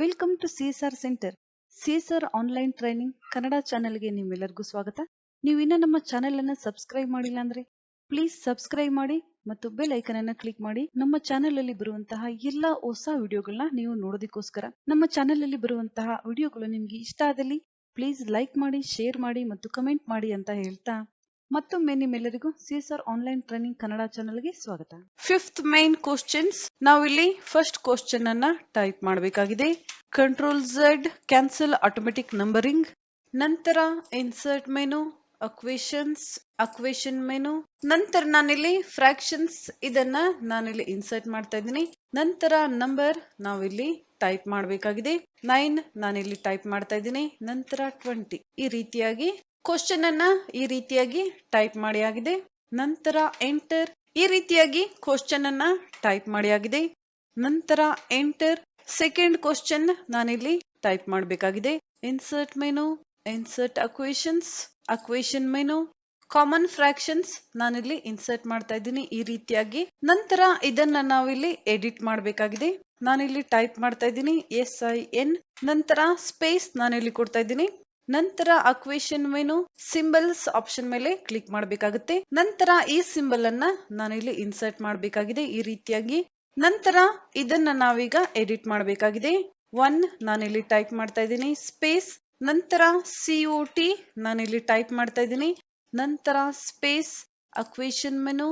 Welcome to CSR centre. CSR online training Kannada ಚಾನೆಲ್ಗೆ ನಿಮ್ಮೆಲ್ಲರಿಗೂ ಸ್ವಾಗತ. ನೀವು ಇನ್ನೂ ನಮ್ಮ ಚಾನೆಲ್ ಅನ್ನು ಸಬ್ಸ್ಕ್ರೈಬ್ ಮಾಡಿಲ್ಲ ಅಂದ್ರೆ ಪ್ಲೀಸ್ ಸಬ್ಸ್ಕ್ರೈಬ್ ಮಾಡಿ ಮತ್ತು ಬೆಲ್ ಐಕನ್ ಅನ್ನು ಕ್ಲಿಕ್ ಮಾಡಿ. ನಮ್ಮ ಚಾನೆಲ್ ಅಲ್ಲಿ ಬರುವಂತಹ ಎಲ್ಲಾ ಹೊಸ ವಿಡಿಯೋಗಳನ್ನ ನೀವು ನೋಡೋದಕ್ಕೋಸ್ಕರ. ನಮ್ಮ ಚಾನೆಲ್ ಅಲ್ಲಿ ಬರುವಂತಹ ವಿಡಿಯೋಗಳು ನಿಮ್ಗೆ ಇಷ್ಟ ಆದಲ್ಲಿ ಪ್ಲೀಸ್ ಲೈಕ್ ಮಾಡಿ, ಶೇರ್ ಮಾಡಿ ಮತ್ತು ಕಮೆಂಟ್ ಮಾಡಿ ಅಂತ ಹೇಳ್ತಾ ಮತ್ತೊಮ್ಮೆ ನಿಮ್ಮೆಲ್ಲರಿಗೂ CSR ಆನ್ಲೈನ್ ಟ್ರೈನಿಂಗ್ ಕನ್ನಡ ಚಾನೆಲ್ಗೆ ಸ್ವಾಗತ. Fifth main questions. ನಾವಿಲ್ಲಿ ಫಸ್ಟ್ ಕ್ವಶನ್ ಅನ್ನ ಟೈಪ್ ಮಾಡಬೇಕಾಗಿದೆ. Control Z cancel automatic numbering. ನಂತರ ಇನ್ಸರ್ಟ್ ಮೆನು, ಅಕ್ವೇಷನ್ ಮೆನು. ನಂತರ ನಾನಿಲ್ಲಿ ಫ್ರಾಕ್ಷನ್ಸ್ ಇದನ್ನ ನಾನಿಲ್ಲಿ ಇನ್ಸರ್ಟ್ ಮಾಡ್ತಾ ಇದ್ದೀನಿ. ನಂತರ ನಂಬರ್ ನಾವಿಲ್ಲಿ ಟೈಪ್ ಮಾಡಬೇಕಾಗಿದೆ. 9 ನಾನಿಲ್ಲಿ ಟೈಪ್ ಮಾಡ್ತಾ ಇದ್ದೀನಿ. ನಂತರ 20 ಈ ರೀತಿಯಾಗಿ ಕ್ವಶನ್ ಅನ್ನ ಈ ರೀತಿಯಾಗಿ ಟೈಪ್ ಮಾಡಿ ಆಗಿದೆ. ನಂತರ ಎಂಟರ್ ಈ ರೀತಿಯಾಗಿ ಕ್ವಶನ್ ಅನ್ನ ಟೈಪ್ ಮಾಡಿ ಆಗಿದೆ. ನಂತರ ಎಂಟರ್ ಸೆಕೆಂಡ್ ಕ್ವಶನ್ ನಾನಿಲ್ಲಿ ಟೈಪ್ ಮಾಡಬೇಕಾಗಿದೆ. Insert menu, insert ಅಕ್ವೇಷನ್ menu, common fractions ನಾನಿಲ್ಲಿ ಇನ್ಸರ್ಟ್ ಮಾಡ್ತಾ ಇದ್ದೀನಿ ಈ ರೀತಿಯಾಗಿ. ನಂತರ ಇದನ್ನ ನಾವಿಲ್ಲಿ ಎಡಿಟ್ ಮಾಡಬೇಕಾಗಿದೆ. ನಾನಿಲ್ಲಿ ಟೈಪ್ ಮಾಡ್ತಾ ಇದ್ದೀನಿ SIN. ನಂತರ ಸ್ಪೇಸ್ ನಾನಿಲ್ಲಿ ಕೊಡ್ತಾ ಇದ್ದೀನಿ. ನಂತರ ಅಕ್ವೇಷನ್ ಮೆನು ಸಿಂಬಲ್ಸ್ ಆಪ್ಷನ್ ಮೇಲೆ ಕ್ಲಿಕ್ ಮಾಡಬೇಕಾಗುತ್ತೆ. ನಂತರ ಈ ಸಿಂಬಲ್ ಅನ್ನ ನಾನಿಲ್ಲಿ ಇನ್ಸರ್ಟ್ ಮಾಡಬೇಕಾಗಿದೆ ಈ ರೀತಿಯಾಗಿ. ನಂತರ ಇದನ್ನ ನಾವೀಗ ಎಡಿಟ್ ಮಾಡಬೇಕಾಗಿದೆ. 1 ನಾನಿಲ್ಲಿ ಟೈಪ್ ಮಾಡ್ತಾ ಇದ್ದೀನಿ ಸ್ಪೇಸ್. ನಂತರ COT ನಾನಿಲ್ಲಿ ಟೈಪ್ ಮಾಡ್ತಾ ಇದ್ದೀನಿ. ನಂತರ ಸ್ಪೇಸ್ ಅಕ್ವೇಷನ್ ಮೆನು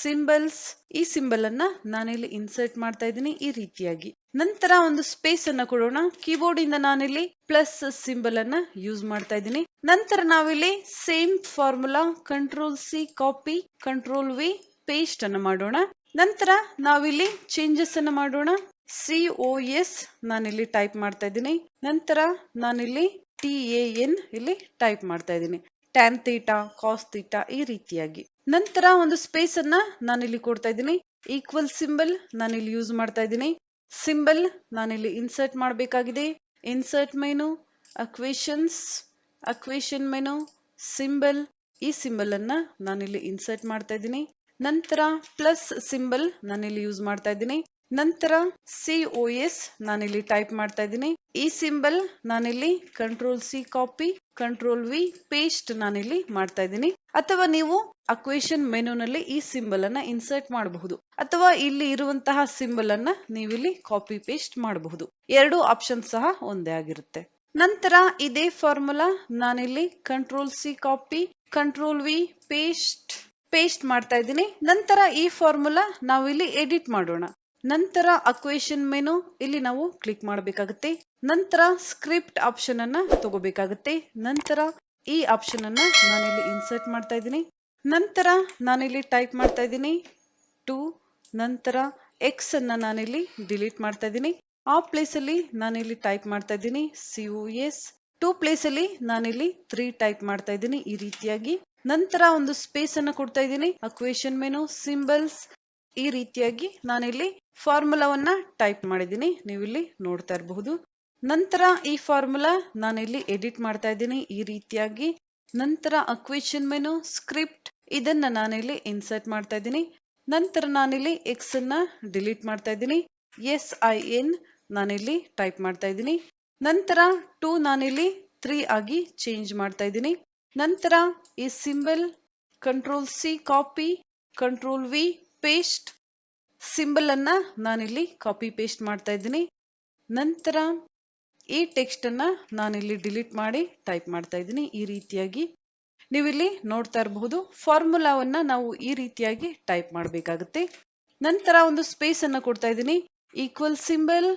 ಸಿಂಬಲ್ಸ್ ಈ ಸಿಂಬಲ್ ಅನ್ನ ನಾನಿಲ್ಲಿ ಇನ್ಸರ್ಟ್ ಮಾಡ್ತಾ ಇದ್ದೀನಿ ಈ ರೀತಿಯಾಗಿ. ನಂತರ ಒಂದು ಸ್ಪೇಸ್ ಅನ್ನ ಕೊಡೋಣ. ಕೀಬೋರ್ಡ್ ಇಂದ ನಾನಿಲ್ಲಿ ಪ್ಲಸ್ ಸಿಂಬಲ್ ಅನ್ನ ಯೂಸ್ ಮಾಡ್ತಾ ಇದ್ದೀನಿ. ನಂತರ ನಾವಿಲ್ಲಿ same formula control C copy, control V paste ಅನ್ನ ಮಾಡೋಣ. ನಂತರ ನಾವಿಲ್ಲಿ ಚೇಂಜಸ್ ಅನ್ನ ಮಾಡೋಣ. COS ನಾನಿಲ್ಲಿ ಟೈಪ್ ಮಾಡ್ತಾ ಇದ್ದೀನಿ. ನಂತರ ನಾನಿಲ್ಲಿ TAN ಇಲ್ಲಿ ಟೈಪ್ ಮಾಡ್ತಾ ಇದ್ದೀನಿ. ಟ್ಯಾನ್ ಥೀಟಾ, ಕಾಸ್ ಥೀಟಾ ಈ ರೀತಿಯಾಗಿ. ನಂತರ ಒಂದು ಸ್ಪೇಸ್ ಅನ್ನ ನಾನಿಲ್ಲಿ ಕೊಡ್ತಾ ಇದ್ದೀನಿ. ಈಕ್ವಲ್ ಸಿಂಬಲ್ ನಾನಿಲ್ಲಿ ಯೂಸ್ ಮಾಡ್ತಾ ಇದ್ದೀನಿ. ಸಿಂಬಲ್ ನಾನಿಲ್ಲಿ ಇನ್ಸರ್ಟ್ ಮಾಡಬೇಕಾಗಿದೆ. ಇನ್ಸರ್ಟ್ ಮೆನು, ಅಕ್ವೇಷನ್ ಮೆನು, ಸಿಂಬಲ್ ಈ ಸಿಂಬಲ್ ಅನ್ನ ನಾನಿಲ್ಲಿ ಇನ್ಸರ್ಟ್ ಮಾಡ್ತಾ ಇದ್ದೀನಿ. ನಂತರ ಪ್ಲಸ್ ಸಿಂಬಲ್ ನಾನಿಲ್ಲಿ ಯೂಸ್ ಮಾಡ್ತಾ ಇದ್ದೀನಿ. ನಂತರ COS ನಾನಿಲ್ಲಿ ಟೈಪ್ ಮಾಡ್ತಾ ಇದ್ದೀನಿ. ಈ ಸಿಂಬಲ್ ನಾನಿಲ್ಲಿ control C copy, control V paste ನಾನಿಲ್ಲಿ ಮಾಡ್ತಾ ಇದ್ದೀನಿ. ಅಥವಾ ನೀವು ಅಕ್ವೇಷನ್ ಮೆನುನಲ್ಲಿ ಈ ಸಿಂಬಲ್ ಅನ್ನ ಇನ್ಸರ್ಟ್ ಮಾಡಬಹುದು, ಅಥವಾ ಇಲ್ಲಿ ಇರುವಂತಹ ಸಿಂಬಲ್ ಅನ್ನ ನೀವಿಲ್ಲಿ ಕಾಪಿ ಪೇಸ್ಟ್ ಮಾಡಬಹುದು. ಎರಡು ಆಪ್ಷನ್ ಸಹ ಒಂದೇ ಆಗಿರುತ್ತೆ. ನಂತರ ಇದೇ ಫಾರ್ಮುಲಾ ನಾನಿಲ್ಲಿ control C copy, control V paste ಮಾಡ್ತಾ ಇದ್ದೀನಿ. ನಂತರ ಈ ಫಾರ್ಮುಲಾ ನಾವಿಲ್ಲಿ ಎಡಿಟ್ ಮಾಡೋಣ. ನಂತರ ಅಕ್ವೇಷನ್ ಮೆನು ಇಲ್ಲಿ ನಾವು ಕ್ಲಿಕ್ ಮಾಡಬೇಕಾಗುತ್ತೆ. ನಂತರ ಸ್ಕ್ರಿಪ್ಟ್ ಆಪ್ಷನ್ ಅನ್ನ ತಗೋಬೇಕಾಗುತ್ತೆ. ನಂತರ ಈ ಆಪ್ಷನ್ ಅನ್ನ ನಾನಿಲ್ಲಿ ಇನ್ಸರ್ಟ್ ಮಾಡ್ತಾ ಇದ್ದೀನಿ. ನಂತರ ನಾನಿಲ್ಲಿ ಟೈಪ್ ಮಾಡ್ತಾ ಇದ್ದೀನಿ 2. ನಂತರ X ಅನ್ನ ನಾನಿಲ್ಲಿ ಡಿಲೀಟ್ ಮಾಡ್ತಾ ಇದ್ದೀನಿ. ಆ ಪ್ಲೇಸ್ ಅಲ್ಲಿ ನಾನಿಲ್ಲಿ ಟೈಪ್ ಮಾಡ್ತಾ ಇದ್ದೀನಿ COS. 2 ಪ್ಲೇಸ್ ಅಲ್ಲಿ ನಾನಿಲ್ಲಿ 3 ಟೈಪ್ ಮಾಡ್ತಾ ಇದ್ದೀನಿ ಈ ರೀತಿಯಾಗಿ. ನಂತರ ಒಂದು ಸ್ಪೇಸ್ ಅನ್ನ ಕೊಡ್ತಾ ಇದ್ದೀನಿ. ಅಕ್ವೇಷನ್ ಮೆನು ಸಿಂಬಲ್ಸ್ ಈ ರೀತಿಯಾಗಿ ನಾನಿಲ್ಲಿ ಫಾರ್ಮುಲಾವನ್ನ ಟೈಪ್ ಮಾಡಿದ್ದೀನಿ, ನೀವಿಲ್ಲಿ ನೋಡ್ತಾ ಇರಬಹುದು. ನಂತರ ಈ ಫಾರ್ಮುಲಾ ನಾನಿಲ್ಲಿ ಎಡಿಟ್ ಮಾಡ್ತಾ ಇದ್ದೀನಿ ಈ ರೀತಿಯಾಗಿ. ನಂತರ ಅಕ್ವೇಷನ್ ಮೆನು ಸ್ಕ್ರಿಪ್ಟ್ ಇದನ್ನ ನಾನಿಲ್ಲಿ ಇನ್ಸರ್ಟ್ ಮಾಡ್ತಾ ಇದ್ದೀನಿ. ನಂತರ ನಾನಿಲ್ಲಿ X ಅನ್ನ ಡಿಲೀಟ್ ಮಾಡ್ತಾ ಇದ್ದೀನಿ. SIN ನಾನಿಲ್ಲಿ ಟೈಪ್ ಮಾಡ್ತಾ ಇದ್ದೀನಿ. ನಂತರ 2 ನಾನಿಲ್ಲಿ 3 ಆಗಿ ಚೇಂಜ್ ಮಾಡ್ತಾ ಇದ್ದೀನಿ. ನಂತರ ಈ symbol control C copy, control V paste symbol ಅನ್ನ ನಾನಿಲ್ಲಿ ಕಾಪಿ ಪೇಸ್ಟ್ ಮಾಡ್ತಾ ಇದ್ದೀನಿ. ನಂತರ ಈ ಟೆಕ್ಸ್ಟ್ ಅನ್ನ ನಾನಿಲ್ಲಿ ಡಿಲೀಟ್ ಮಾಡಿ ಟೈಪ್ ಮಾಡ್ತಾ ಇದ್ದೀನಿ ಈ ರೀತಿಯಾಗಿ. ನೀವಿಲ್ಲಿ ನೋಡ್ತಾ ಇರಬಹುದು ಫಾರ್ಮುಲಾವನ್ನ ನಾವು ಈ ರೀತಿಯಾಗಿ ಟೈಪ್ ಮಾಡಬೇಕಾಗುತ್ತೆ. ನಂತರ ಒಂದು ಸ್ಪೇಸ್ ಅನ್ನ ಕೊಡ್ತಾ ಇದ್ದೀನಿ. ಈಕ್ವಲ್ ಸಿಂಬಲ್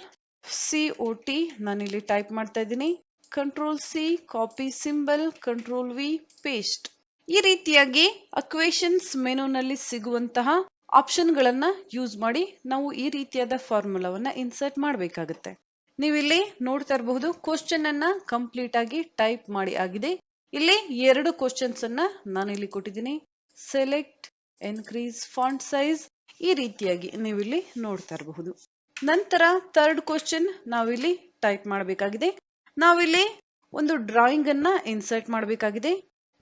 COT ನಾನಿಲ್ಲಿ ಟೈಪ್ ಮಾಡ್ತಾ ಇದ್ದೀನಿ. Control C copy symbol, control V paste ಈ ರೀತಿಯಾಗಿ ಅಕ್ವೇಷನ್ಸ್ ಮೆನುನಲ್ಲಿ ಸಿಗುವಂತಹ ಆಪ್ಷನ್ ಗಳನ್ನ ಯೂಸ್ ಮಾಡಿ ನಾವು ಈ ರೀತಿಯಾದ ಫಾರ್ಮುಲಾವನ್ನ ಇನ್ಸರ್ಟ್ ಮಾಡಬೇಕಾಗುತ್ತೆ. ನೀವಿಲ್ಲಿ ನೋಡ್ತಾ ಇರಬಹುದು ಕ್ವಶನ್ ಅನ್ನ ಕಂಪ್ಲೀಟ್ ಆಗಿ ಟೈಪ್ ಮಾಡಿ ಆಗಿದೆ. ಇಲ್ಲಿ 2 ಕ್ವಶನ್ಸ್ ಅನ್ನ ನಾನಿಲ್ಲಿ ಕೊಟ್ಟಿದ್ದೀನಿ. ಸೆಲೆಕ್ಟ್, ಇನ್ಕ್ರೀಸ್ ಫಾಂಟ್ ಸೈಜ್ ಈ ರೀತಿಯಾಗಿ ನೀವಿಲ್ಲಿ ನೋಡ್ತಾ ಇರಬಹುದು. ನಂತರ ಥರ್ಡ್ ಕ್ವಶನ್ ನಾವಿಲ್ಲಿ ಟೈಪ್ ಮಾಡಬೇಕಾಗಿದೆ. ನಾವಿಲ್ಲಿ ಒಂದು ಡ್ರಾಯಿಂಗ್ ಅನ್ನ ಇನ್ಸರ್ಟ್ ಮಾಡಬೇಕಾಗಿದೆ.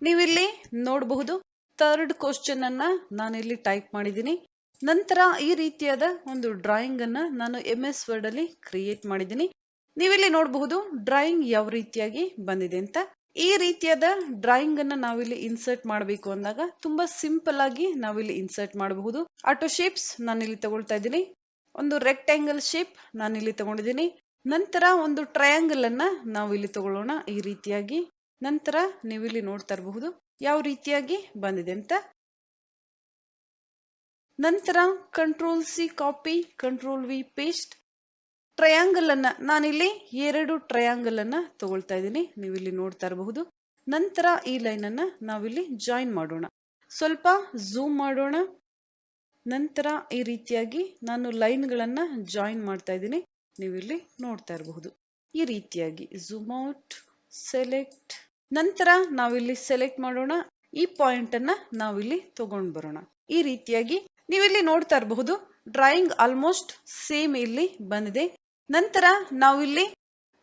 ನೀವಿಲ್ಲಿ ನೋಡಬಹುದು ಥರ್ಡ್ ಕ್ವಶನ್ ಅನ್ನ ನಾನಿಲ್ಲಿ ಟೈಪ್ ಮಾಡಿದ್ದೀನಿ. ನಂತರ ಈ ರೀತಿಯಾದ ಒಂದು ಡ್ರಾಯಿಂಗ್ ಅನ್ನ ನಾನು MS ವರ್ಡ್ ಅಲ್ಲಿ ಕ್ರಿಯೇಟ್ ಮಾಡಿದ್ದೀನಿ. ನೀವಿಲ್ಲಿ ನೋಡಬಹುದು ಡ್ರಾಯಿಂಗ್ ಯಾವ ರೀತಿಯಾಗಿ ಬಂದಿದೆ ಅಂತ. ಈ ರೀತಿಯಾದ ಡ್ರಾಯಿಂಗ್ ಅನ್ನ ನಾವಿಲ್ಲಿ ಇನ್ಸರ್ಟ್ ಮಾಡಬೇಕು ಅಂದಾಗ ತುಂಬಾ ಸಿಂಪಲ್ ಆಗಿ ನಾವಿಲ್ಲಿ ಇನ್ಸರ್ಟ್ ಮಾಡಬಹುದು. ಆಟೋ ಶೇಪ್ಸ್ ನಾನಿಲ್ಲಿ ತಗೊಳ್ತಾ ಇದ್ದೀನಿ. ಒಂದು ರೆಕ್ಟ್ಯಾಂಗಲ್ ಶೇಪ್ ನಾನಿಲ್ಲಿ ತಗೊಂಡಿದ್ದೀನಿ. ನಂತರ ಒಂದು ಟ್ರಯಾಂಗಲ್ ಅನ್ನ ನಾವಿಲ್ಲಿ ತಗೊಳ್ಳೋಣ ಈ ರೀತಿಯಾಗಿ. ನಂತರ ನೀವಿಲ್ಲಿ ನೋಡ್ತಾ ಇರಬಹುದು ಯಾವ ರೀತಿಯಾಗಿ ಬಂದಿದೆ ಅಂತ. ನಂತರ control C copy, control V paste. Triangle ಅನ್ನ ನಾನಿಲ್ಲಿ 2 ಟ್ರಯಾಂಗಲ್ ಅನ್ನ ತಗೊಳ್ತಾ ಇದ್ದೀನಿ. ನೀವಿಲ್ಲಿ ನೋಡ್ತಾ ಇರಬಹುದು. ನಂತರ ಈ ಲೈನ್ ಅನ್ನ ನಾವಿಲ್ಲಿ ಜಾಯಿನ್ ಮಾಡೋಣ. ಸ್ವಲ್ಪ ಝೂಮ್ ಮಾಡೋಣ. ನಂತರ ಈ ರೀತಿಯಾಗಿ ನಾನು ಲೈನ್ ಗಳನ್ನ ಜಾಯಿನ್ ಮಾಡ್ತಾ ಇದ್ದೀನಿ. ನೀವಿಲ್ಲಿ ನೋಡ್ತಾ ಇರಬಹುದು ಈ ರೀತಿಯಾಗಿ. Zoom out, select. ನಂತರ ನಾವಿಲ್ಲಿ ಸೆಲೆಕ್ಟ್ ಮಾಡೋಣ. ಈ ಪಾಯಿಂಟ್ ಅನ್ನ ನಾವಿಲ್ಲಿ ತಗೊಂಡು ಬರೋಣ ಈ ರೀತಿಯಾಗಿ. ನೀವಿಲ್ಲಿ ನೋಡ್ತಾ ಇರಬಹುದು ಡ್ರಾಯಿಂಗ್ ಆಲ್ಮೋಸ್ಟ್ ಸೇಮ್ ಇಲ್ಲಿ ಬಂದಿದೆ. ನಂತರ ನಾವಿಲ್ಲಿ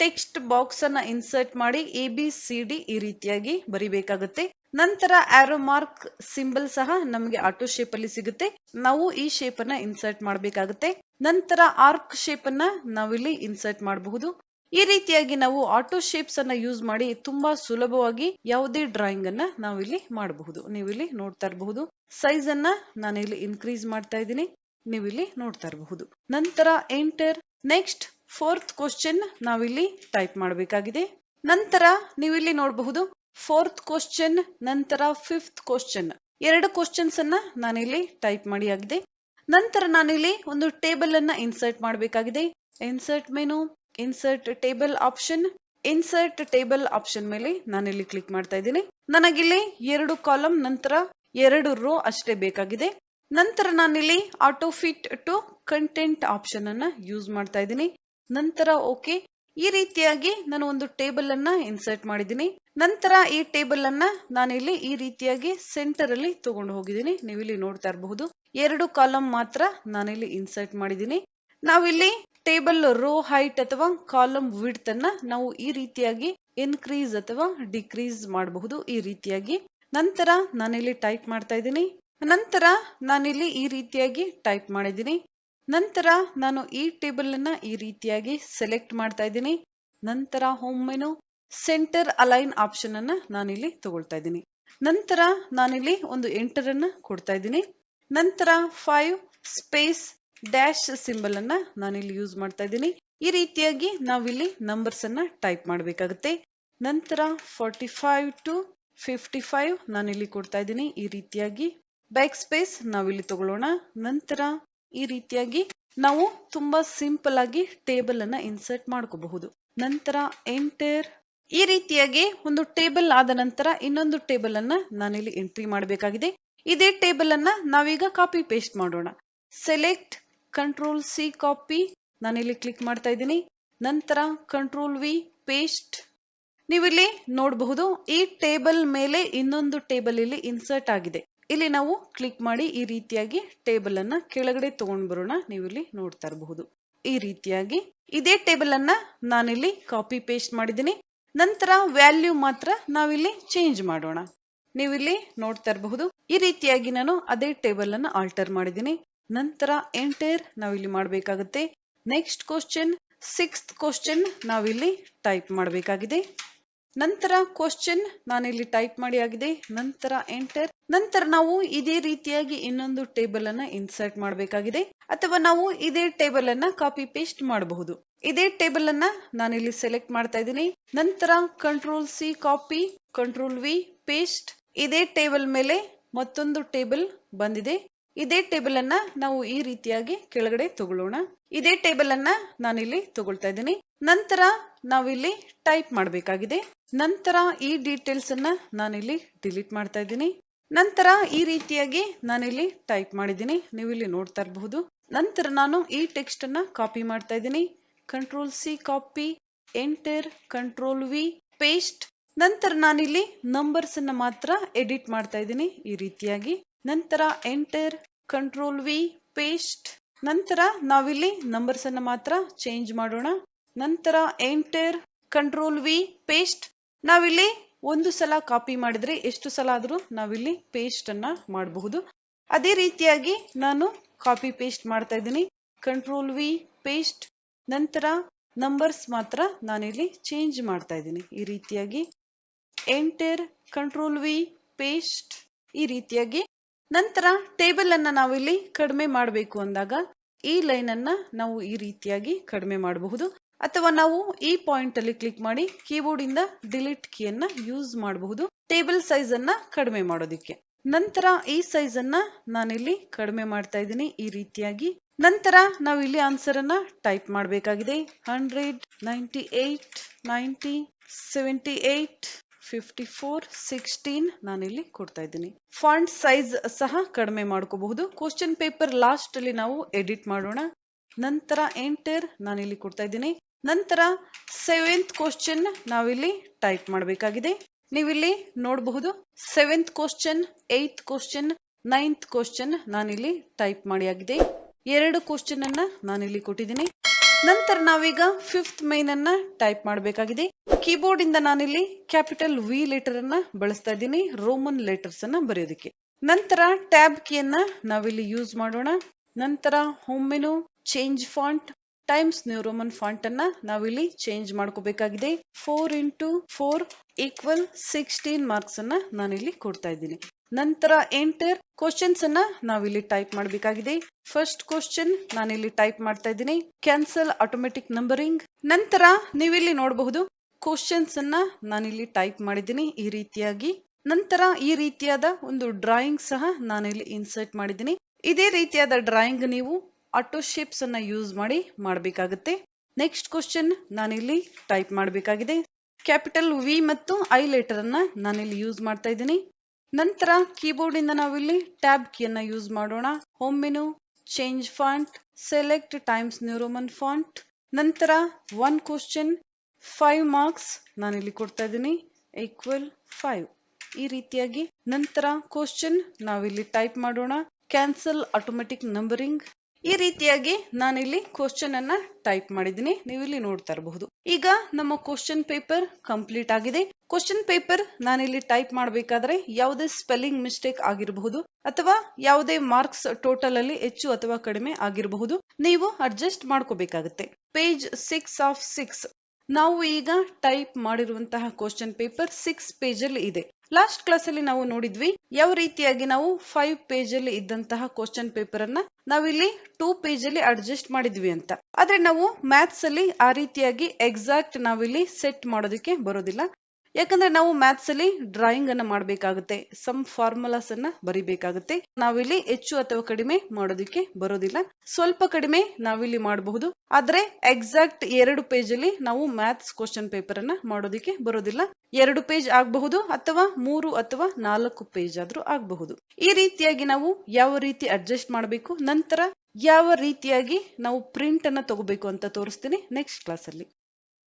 ಟೆಕ್ಸ್ಟ್ ಬಾಕ್ಸ್ ಅನ್ನ ಇನ್ಸರ್ಟ್ ಮಾಡಿ ABCD ಈ ರೀತಿಯಾಗಿ ಬರಿಬೇಕಾಗುತ್ತೆ. ನಂತರ ಆರೋ ಮಾರ್ಕ್ ಸಿಂಬಲ್ ಸಹ ನಮಗೆ ಆಟೋ ಶೇಪ್ ಅಲ್ಲಿ ಸಿಗುತ್ತೆ. ನಾವು ಈ ಶೇಪ್ ಅನ್ನ ಇನ್ಸರ್ಟ್ ಮಾಡಬೇಕಾಗುತ್ತೆ. ನಂತರ ಆರ್ಕ್ ಶೇಪ್ ಅನ್ನ ನಾವಿಲ್ಲಿ ಇನ್ಸರ್ಟ್ ಮಾಡಬಹುದು. ಈ ರೀತಿಯಾಗಿ ನಾವು ಆಟೋ ಶೇಪ್ಸ್ ಅನ್ನ ಯೂಸ್ ಮಾಡಿ ತುಂಬಾ ಸುಲಭವಾಗಿ ಯಾವುದೇ ಡ್ರಾಯಿಂಗ್ ಅನ್ನ ನಾವಿಲ್ಲಿ ಮಾಡಬಹುದು. ನೀವಿಲ್ಲಿ ನೋಡ್ತಾ ಇರಬಹುದು ಸೈಜ್ ಅನ್ನ ನಾನಿಲ್ಲಿ ಇನ್ಕ್ರೀಸ್ ಮಾಡ್ತಾ ಇದ್ದೀನಿ. ನೀವಿಲ್ಲಿ ನೋಡ್ತಾ ಇರಬಹುದು. ನಂತರ ಎಂಟರ್. ನೆಕ್ಸ್ಟ್ 4th ಕ್ವಶನ್ ನಾವಿಲ್ಲಿ ಟೈಪ್ ಮಾಡಬೇಕಾಗಿದೆ. ನಂತರ ನೀವಿಲ್ಲಿ ನೋಡಬಹುದು 4th ಕ್ವಶನ್, ನಂತರ 5th ಕ್ವಶನ್ 2 ಕ್ವಶನ್ಸ್ ಅನ್ನ ನಾನಿಲ್ಲಿ ಟೈಪ್ ಮಾಡಿ ಆಗಿದೆ. ನಂತರ ನಾನಿಲ್ಲಿ ಒಂದು ಟೇಬಲ್ ಅನ್ನ ಇನ್ಸರ್ಟ್ ಮಾಡಬೇಕಾಗಿದೆ. Insert menu, insert table option. Insert table option ಮೇಲೆ ನಾನಿಲ್ಲಿ ಕ್ಲಿಕ್ ಮಾಡ್ತಾ ಇದ್ದೀನಿ. ನನಗಿಲ್ಲಿ 2 ಕಾಲಮ್ ನಂತರ 2 ರೋ ಅಷ್ಟೇ ಬೇಕಾಗಿದೆ. ನಂತರ ನಾನಿಲ್ಲಿ auto fit to content option ಅನ್ನ ಯೂಸ್ ಮಾಡ್ತಾ ಇದ್ದೀನಿ. ನಂತರ ಓಕೆ. ಈ ರೀತಿಯಾಗಿ ನಾನು ಒಂದು ಟೇಬಲ್ ಅನ್ನ ಇನ್ಸರ್ಟ್ ಮಾಡಿದ್ದೀನಿ. ನಂತರ ಈ ಟೇಬಲ್ ಅನ್ನ ನಾನಿಲ್ಲಿ ಈ ರೀತಿಯಾಗಿ ಸೆಂಟರ್ ಅಲ್ಲಿ ತಗೊಂಡು ಹೋಗಿದ್ದೀನಿ. ನೀವಿಲ್ಲಿ ನೋಡ್ತಾ ಇರಬಹುದು 2 ಕಾಲಮ್ ಮಾತ್ರ ನಾನಿಲ್ಲಿ ಇನ್ಸರ್ಟ್ ಮಾಡಿದ್ದೀನಿ. ನಾವಿಲ್ಲಿ ಟೇಬಲ್ ರೋ ಹೈಟ್ ಅಥವಾ ಕಾಲಮ್ ವಿಡ್ತ್ ಅನ್ನ ನಾವು ಈ ರೀತಿಯಾಗಿ ಇನ್ಕ್ರೀಸ್ ಅಥವಾ ಡಿಕ್ರೀಸ್ ಮಾಡಬಹುದು ಈ ರೀತಿಯಾಗಿ. ನಂತರ ನಾನಿಲ್ಲಿ ಟೈಪ್ ಮಾಡ್ತಾ ಇದ್ದೀನಿ. ನಂತರ ನಾನಿಲ್ಲಿ ಈ ರೀತಿಯಾಗಿ ಟೈಪ್ ಮಾಡಿದ್ದೀನಿ. ನಂತರ ನಾನು ಈ ಟೇಬಲ್ ಅನ್ನ ಈ ರೀತಿಯಾಗಿ ಸೆಲೆಕ್ಟ್ ಮಾಡ್ತಾ ಇದ್ದೀನಿ. ನಂತರ home menu, centre align option ಅನ್ನ ನಾನಿಲ್ಲಿ ತಗೊಳ್ತಾ ಇದ್ದೀನಿ. ನಂತರ ನಾನಿಲ್ಲಿ ಒಂದು ಎಂಟರ್ ಅನ್ನ ಕೊಡ್ತಾ ಇದ್ದೀನಿ. ನಂತರ 5 ಸ್ಪೇಸ್ ಡ್ಯಾಶ್ ಸಿಂಬಲ್ ಅನ್ನ ನಾನಿಲ್ಲಿ ಯೂಸ್ ಮಾಡ್ತಾ ಇದ್ದೀನಿ. ಈ ರೀತಿಯಾಗಿ ನಾವಿಲ್ಲಿ ನಂಬರ್ಸ್ ಅನ್ನ ಟೈಪ್ ಮಾಡಬೇಕಾಗುತ್ತೆ. ನಂತರ 45 ಟು 55 ನಾನಿಲ್ಲಿ ಕೊಡ್ತಾ ಇದ್ದೀನಿ. ಈ ರೀತಿಯಾಗಿ ಬ್ಯಾಕ್ ಸ್ಪೇಸ್ ನಾವಿಲ್ಲಿ ತಗೊಳ್ಳೋಣ. ನಂತರ ಈ ರೀತಿಯಾಗಿ ನಾವು ತುಂಬಾ ಸಿಂಪಲ್ ಆಗಿ ಟೇಬಲ್ ಅನ್ನ ಇನ್ಸರ್ಟ್ ಮಾಡ್ಕೋಬಹುದು. ನಂತರ ಎಂಟರ್. ಈ ರೀತಿಯಾಗಿ ಒಂದು ಟೇಬಲ್ ಆದ ನಂತರ ಇನ್ನೊಂದು ಟೇಬಲ್ ಅನ್ನ ನಾನಿಲ್ಲಿ ಎಂಟ್ರಿ ಮಾಡಬೇಕಾಗಿದೆ. ಇದೇ ಟೇಬಲ್ ಅನ್ನ ನಾವೀಗ ಕಾಪಿ ಪೇಸ್ಟ್ ಮಾಡೋಣ. ಸೆಲೆಕ್ಟ್, ಕಂಟ್ರೋಲ್ ಸಿ ಕಾಪಿ, ನಾನಿಲ್ಲಿ ಕ್ಲಿಕ್ ಮಾಡ್ತಾ ಇದ್ದೀನಿ. ನಂತರ ಕಂಟ್ರೋಲ್ ವಿ ಪೇಸ್ಟ್. ನೀವಿಲ್ಲಿ ನೋಡಬಹುದು ಈ ಟೇಬಲ್ ಮೇಲೆ ಇನ್ನೊಂದು ಟೇಬಲ್ ಇಲ್ಲಿ ಇನ್ಸರ್ಟ್ ಆಗಿದೆ. ಇಲ್ಲಿ ನಾವು ಕ್ಲಿಕ್ ಮಾಡಿ ಈ ರೀತಿಯಾಗಿ ಟೇಬಲ್ ಅನ್ನ ಕೆಳಗಡೆ ತಗೊಂಡು ಬರೋಣ. ನೀವಿಲ್ಲಿ ನೋಡ್ತಾ ಇರಬಹುದು ಈ ರೀತಿಯಾಗಿ. ಇದೇ ಟೇಬಲ್ ಅನ್ನ ನಾನಿಲ್ಲಿ ಕಾಪಿ ಪೇಸ್ಟ್ ಮಾಡಿದ್ದೀನಿ. ನಂತರ ವ್ಯಾಲ್ಯೂ ಮಾತ್ರ ನಾವಿಲ್ಲಿ ಚೇಂಜ್ ಮಾಡೋಣ. ನೀವಿಲ್ಲಿ ನೋಡ್ತಾ ಇರಬಹುದು ಈ ರೀತಿಯಾಗಿ ನಾನು ಅದೇ ಟೇಬಲ್ ಅನ್ನ ಆಲ್ಟರ್ ಮಾಡಿದ್ದೀನಿ. ನಂತರ ಎಂಟರ್ ನಾವಿಲ್ಲಿ ಮಾಡಬೇಕಾಗುತ್ತೆ. ನೆಕ್ಸ್ಟ್ ಕ್ವಶನ್ 6th ಕ್ವಶನ್ ನಾವಿಲ್ಲಿ ಟೈಪ್ ಮಾಡಬೇಕಾಗಿದೆ. ನಂತರ ಕ್ವಶನ್ ನಾನಿಲ್ಲಿ ಟೈಪ್ ಮಾಡಿ ಆಗಿದೆ. ನಂತರ ಎಂಟರ್. ನಂತರ ನಾವು ಇದೇ ರೀತಿಯಾಗಿ ಇನ್ನೊಂದು ಟೇಬಲ್ ಅನ್ನ ಇನ್ಸರ್ಟ್ ಮಾಡಬೇಕಾಗಿದೆ ಅಥವಾ ನಾವು ಇದೇ ಟೇಬಲ್ ಅನ್ನ ಕಾಪಿ ಪೇಸ್ಟ್ ಮಾಡಬಹುದು. ಇದೇ ಟೇಬಲ್ ಅನ್ನ ನಾನಿಲ್ಲಿ ಸೆಲೆಕ್ಟ್ ಮಾಡ್ತಾ ಇದ್ದೀನಿ. ನಂತರ control C copy, control V paste. ಇದೇ ಟೇಬಲ್ ಮೇಲೆ ಮತ್ತೊಂದು ಟೇಬಲ್ ಬಂದಿದೆ. ಇದೇ ಟೇಬಲ್ ಅನ್ನ ನಾವು ಈ ರೀತಿಯಾಗಿ ಕೆಳಗಡೆ ತಗೊಳ್ಳೋಣ. ಇದೇ ಟೇಬಲ್ ಅನ್ನ ನಾನಿಲ್ಲಿ ತಗೊಳ್ತಾ ಇದ್ದೀನಿ. ನಂತರ ನಾವಿಲ್ಲಿ ಟೈಪ್ ಮಾಡಬೇಕಾಗಿದೆ. ನಂತರ ಈ ಡೀಟೇಲ್ಸ್ ಅನ್ನ ನಾನಿಲ್ಲಿ ಡಿಲೀಟ್ ಮಾಡ್ತಾ ಇದ್ದೀನಿ. ನಂತರ ಈ ರೀತಿಯಾಗಿ ನಾನಿಲ್ಲಿ ಟೈಪ್ ಮಾಡಿದ್ದೀನಿ. ನೀವು ಇಲ್ಲಿ ನೋಡ್ತಾ ಇರಬಹುದು. ನಂತರ ನಾನು ಈ ಟೆಕ್ಸ್ಟ್ ಅನ್ನ ಕಾಪಿ ಮಾಡ್ತಾ ಇದ್ದೀನಿ. Control C copy, enter, control V paste. ನಂತರ ನಾನಿಲ್ಲಿ ನಂಬರ್ಸ್ ಅನ್ನ ಮಾತ್ರ ಎಡಿಟ್ ಮಾಡ್ತಾ ಇದ್ದೀನಿ ಈ ರೀತಿಯಾಗಿ. ನಂತರ ಎಂಟರ್, ಕಂಟ್ರೋಲ್ ವಿ ಪೇಸ್ಟ್. ನಂತರ ನಾವಿಲ್ಲಿ ನಂಬರ್ಸ್ ಅನ್ನ ಮಾತ್ರ ಚೇಂಜ್ ಮಾಡೋಣ. ನಂತರ ಎಂಟರ್, ಕಂಟ್ರೋಲ್ ವಿ ಪೇಸ್ಟ್. ನಾವಿಲ್ಲಿ ಒಂದು ಸಲ ಕಾಪಿ ಮಾಡಿದ್ರೆ ಎಷ್ಟು ಸಲ ಆದ್ರೂ ನಾವಿಲ್ಲಿ ಪೇಸ್ಟ್ ಅನ್ನ ಮಾಡಬಹುದು. ಅದೇ ರೀತಿಯಾಗಿ ನಾನು ಕಾಪಿ ಪೇಸ್ಟ್ ಮಾಡ್ತಾ ಇದ್ದೀನಿ. Control V paste. ನಂತರ ನಂಬರ್ಸ್ ಮಾತ್ರ ನಾನಿಲ್ಲಿ ಚೇಂಜ್ ಮಾಡ್ತಾ ಇದ್ದೀನಿ. ಈ ರೀತಿಯಾಗಿ ಎಂಟರ್, ಕಂಟ್ರೋಲ್ ವಿ, ಪೇಸ್ಟ್, ಈ ರೀತಿಯಾಗಿ. ನಂತರ ಟೇಬಲ್ ಅನ್ನ ನಾವಿಲ್ಲಿ ಕಡಿಮೆ ಮಾಡಬೇಕು ಅಂದಾಗ ಈ ಲೈನ್ ಅನ್ನ ನಾವು ಈ ರೀತಿಯಾಗಿ ಕಡಿಮೆ ಮಾಡಬಹುದು, ಅಥವಾ ನಾವು ಈ ಪಾಯಿಂಟ್ ಅಲ್ಲಿ ಕ್ಲಿಕ್ ಮಾಡಿ ಕೀಬೋರ್ಡ್ ಇಂದ ಡಿಲೀಟ್ ಕೀಯನ್ನ ಯೂಸ್ ಮಾಡಬಹುದು ಟೇಬಲ್ ಸೈಜ್ ಅನ್ನ ಕಡಿಮೆ ಮಾಡೋದಿಕ್ಕೆ. ನಂತರ ಈ ಸೈಜ್ ಅನ್ನ ನಾನಿಲ್ಲಿ ಕಡಿಮೆ ಮಾಡ್ತಾ ಇದ್ದೀನಿ ಈ ರೀತಿಯಾಗಿ. ನಂತರ ನಾವು ಇಲ್ಲಿ ಆನ್ಸರ್ ಅನ್ನ ಟೈಪ್ ಮಾಡಬೇಕಾಗಿದೆ. 100, 98, 90, 78, 54, 16 ನಾನಿಲ್ಲಿ ಕೊಡ್ತಾ ಇದ್ದೀನಿ. ಫಾಂಟ್ ಸೈಜ್ ಸಹ ಕಡಿಮೆ ಮಾಡ್ಕೋಬಹುದು. ಕ್ವಶನ್ ಪೇಪರ್ ಲಾಸ್ಟ್ ಅಲ್ಲಿ ನಾವು ಎಡಿಟ್ ಮಾಡೋಣ. ನಂತರ ಎಂಟರ್ ನಾನಿಲ್ಲಿ ಕೊಡ್ತಾ ಇದ್ದೀನಿ. ನಂತರ 7th ಕ್ವಶನ್ ನಾವಿಲ್ಲಿ ಟೈಪ್ ಮಾಡಬೇಕಾಗಿದೆ. ನೀವಿಲ್ಲಿ ನೋಡಬಹುದು 7th question, 8th question, 9th question ನಾನಿಲ್ಲಿ ಟೈಪ್ ಮಾಡಿ ಆಗಿದೆ. 2 ಕ್ವಶನ್ ಅನ್ನ ನಾನಿಲ್ಲಿ ಕೊಟ್ಟಿದ್ದೀನಿ. ನಂತರ ನಾವೀಗ 5th ಮೈನ್ ಅನ್ನ ಟೈಪ್ ಮಾಡಬೇಕಾಗಿದೆ. ಕೀಬೋರ್ಡ್ ಇಂದ ನಾನಿಲ್ಲಿ ಕ್ಯಾಪಿಟಲ್ ವಿ ಲೆಟರ್ ಅನ್ನ ಬಳಸ್ತಾ ಇದ್ದೀನಿ ರೋಮನ್ ಲೆಟರ್ಸ್ ಅನ್ನ ಬರೆಯೋದಕ್ಕೆ. ನಂತರ ಟ್ಯಾಬ್ ಕೀಯನ್ನ ನಾವಿಲ್ಲಿ ಯೂಸ್ ಮಾಡೋಣ. ನಂತರ home menu, change font, times new Roman font ಅನ್ನ ನಾವಿಲ್ಲಿ ಚೇಂಜ್ ಮಾಡ್ಕೋಬೇಕಾಗಿದೆ. 4x4 = 16 ಮಾರ್ಕ್ಸ್ ಅನ್ನ ನಾನಿಲ್ಲಿ ಕೊಡ್ತಾ ಇದ್ದೀನಿ. ನಂತರ ಎಂಟರ್, ಕ್ವಶನ್ಸ್ ಅನ್ನ ನಾವಿಲ್ಲಿ ಟೈಪ್ ಮಾಡಬೇಕಾಗಿದೆ. ಫಸ್ಟ್ ಕ್ವಶನ್ ನಾನಿಲ್ಲಿ ಟೈಪ್ ಮಾಡ್ತಾ ಇದ್ದೀನಿ, ಕ್ಯಾನ್ಸಲ್ ಆಟೋಮೆಟಿಕ್ ನಂಬರಿಂಗ್. ನಂತರ ನೀವಿಲ್ಲಿ ನೋಡಬಹುದು ಕ್ವಶನ್ಸ್ ಅನ್ನ ನಾನಿಲ್ಲಿ ಟೈಪ್ ಮಾಡಿದ್ದೀನಿ ಈ ರೀತಿಯಾಗಿ. ನಂತರ ಈ ರೀತಿಯಾದ ಒಂದು ಡ್ರಾಯಿಂಗ್ ಸಹ ನಾನಿಲ್ಲಿ ಇನ್ಸರ್ಟ್ ಮಾಡಿದ್ದೀನಿ. ಇದೇ ರೀತಿಯಾದ ಡ್ರಾಯಿಂಗ್ ನೀವು ಆಟೋ ಶೇಪ್ಸ್ ಅನ್ನ ಯೂಸ್ ಮಾಡಿ ಮಾಡಬೇಕಾಗುತ್ತೆ. ನೆಕ್ಸ್ಟ್ ಕ್ವಶನ್ ನಾನಿಲ್ಲಿ ಟೈಪ್ ಮಾಡಬೇಕಾಗಿದೆ. ಕ್ಯಾಪಿಟಲ್ ವಿ ಮತ್ತು ಐ ಲೆಟರ್ ಅನ್ನ ನಾನಿಲ್ಲಿ ಯೂಸ್ ಮಾಡ್ತಾ ಇದ್ದೀನಿ. ನಂತರ ಕೀಬೋರ್ಡ್ ಇಂದ ನಾವಿಲ್ಲಿ ಟ್ಯಾಬ್ ಕೀಯನ್ನ ಯೂಸ್ ಮಾಡೋಣ. Home menu, change font, select times new Roman font. ನಂತರ 1 ಕ್ವಶನ್ 5 ಮಾರ್ಕ್ಸ್ ನಾನಿಲ್ಲಿ ಕೊಡ್ತಾ ಇದ್ದೀನಿ =5 ಈ ರೀತಿಯಾಗಿ. ನಂತರ ಕ್ವಶನ್ ನಾವಿಲ್ಲಿ ಟೈಪ್ ಮಾಡೋಣ, ಕ್ಯಾನ್ಸಲ್ ಆಟೋಮೆಟಿಕ್ ನಂಬರಿಂಗ್. ಈ ರೀತಿಯಾಗಿ ನಾನಿಲ್ಲಿ ಕ್ವಶನ್ ಅನ್ನ ಟೈಪ್ ಮಾಡಿದ್ದೀನಿ, ನೀವಿಲ್ಲಿ ನೋಡ್ತಾ ಇರಬಹುದು. ಈಗ ನಮ್ಮ ಕ್ವಶನ್ ಪೇಪರ್ ಕಂಪ್ಲೀಟ್ ಆಗಿದೆ. ಕ್ವಶನ್ ಪೇಪರ್ ನಾನಿಲ್ಲಿ ಟೈಪ್ ಮಾಡಬೇಕಾದ್ರೆ ಯಾವುದೇ ಸ್ಪೆಲ್ಲಿಂಗ್ ಮಿಸ್ಟೇಕ್ ಆಗಿರಬಹುದು ಅಥವಾ ಯಾವುದೇ ಮಾರ್ಕ್ಸ್ ಟೋಟಲ್ ಅಲ್ಲಿ ಹೆಚ್ಚು ಅಥವಾ ಕಡಿಮೆ ಆಗಿರಬಹುದು, ನೀವು ಅಡ್ಜಸ್ಟ್ ಮಾಡ್ಕೋಬೇಕಾಗುತ್ತೆ. ಪೇಜ್ 6 of 6 ನಾವು ಈಗ ಟೈಪ್ ಮಾಡಿರುವಂತಹ ಕ್ವಶನ್ ಪೇಪರ್ 6 ಪೇಜ್ ಅಲ್ಲಿ ಇದೆ. ಲಾಸ್ಟ್ ಕ್ಲಾಸ್ ಅಲ್ಲಿ ನಾವು ನೋಡಿದ್ವಿ ಯಾವ ರೀತಿಯಾಗಿ ನಾವು 5 ಪೇಜ್ ಅಲ್ಲಿ ಇದ್ದಂತಹ ಕ್ವಶನ್ ಪೇಪರ್ ಅನ್ನ ನಾವಿಲ್ಲಿ 2 ಪೇಜ್ ಅಲ್ಲಿ ಅಡ್ಜಸ್ಟ್ ಮಾಡಿದ್ವಿ ಅಂತ. ಆದ್ರೆ ನಾವು ಮ್ಯಾಥ್ಸ್ ಅಲ್ಲಿ ಆ ರೀತಿಯಾಗಿ ಎಕ್ಸಾಕ್ಟ್ ನಾವಿಲ್ಲಿ ಸೆಟ್ ಮಾಡೋದಕ್ಕೆ ಬರೋದಿಲ್ಲ. ಯಾಕಂದ್ರೆ ನಾವು ಮ್ಯಾಥ್ಸ್ ಅಲ್ಲಿ ಡ್ರಾಯಿಂಗ್ ಅನ್ನ ಮಾಡಬೇಕಾಗುತ್ತೆ, ಸಮ್ ಫಾರ್ಮುಲಾಸ್ ಅನ್ನ ಬರಿಬೇಕಾಗುತ್ತೆ. ನಾವಿಲ್ಲಿ ಹೆಚ್ಚು ಅಥವಾ ಕಡಿಮೆ ಮಾಡೋದಕ್ಕೆ ಬರೋದಿಲ್ಲ, ಸ್ವಲ್ಪ ಕಡಿಮೆ ನಾವಿಲ್ಲಿ ಮಾಡಬಹುದು. ಆದ್ರೆ ಎಕ್ಸಾಕ್ಟ್ 2 ಪೇಜ್ ಅಲ್ಲಿ ನಾವು ಮ್ಯಾಥ್ಸ್ ಕ್ವಶನ್ ಪೇಪರ್ ಅನ್ನ ಮಾಡೋದಕ್ಕೆ ಬರೋದಿಲ್ಲ. 2 ಪೇಜ್ ಆಗಬಹುದು ಅಥವಾ 3 ಅಥವಾ 4 ಪೇಜ್ ಆದ್ರೂ ಆಗಬಹುದು. ಈ ರೀತಿಯಾಗಿ ನಾವು ಯಾವ ರೀತಿ ಅಡ್ಜಸ್ಟ್ ಮಾಡಬೇಕು, ನಂತರ ಯಾವ ರೀತಿಯಾಗಿ ನಾವು ಪ್ರಿಂಟ್ ಅನ್ನ ತಗೋಬೇಕು ಅಂತ ತೋರಿಸ್ತೀನಿ ನೆಕ್ಸ್ಟ್ ಕ್ಲಾಸ್ ಅಲ್ಲಿ.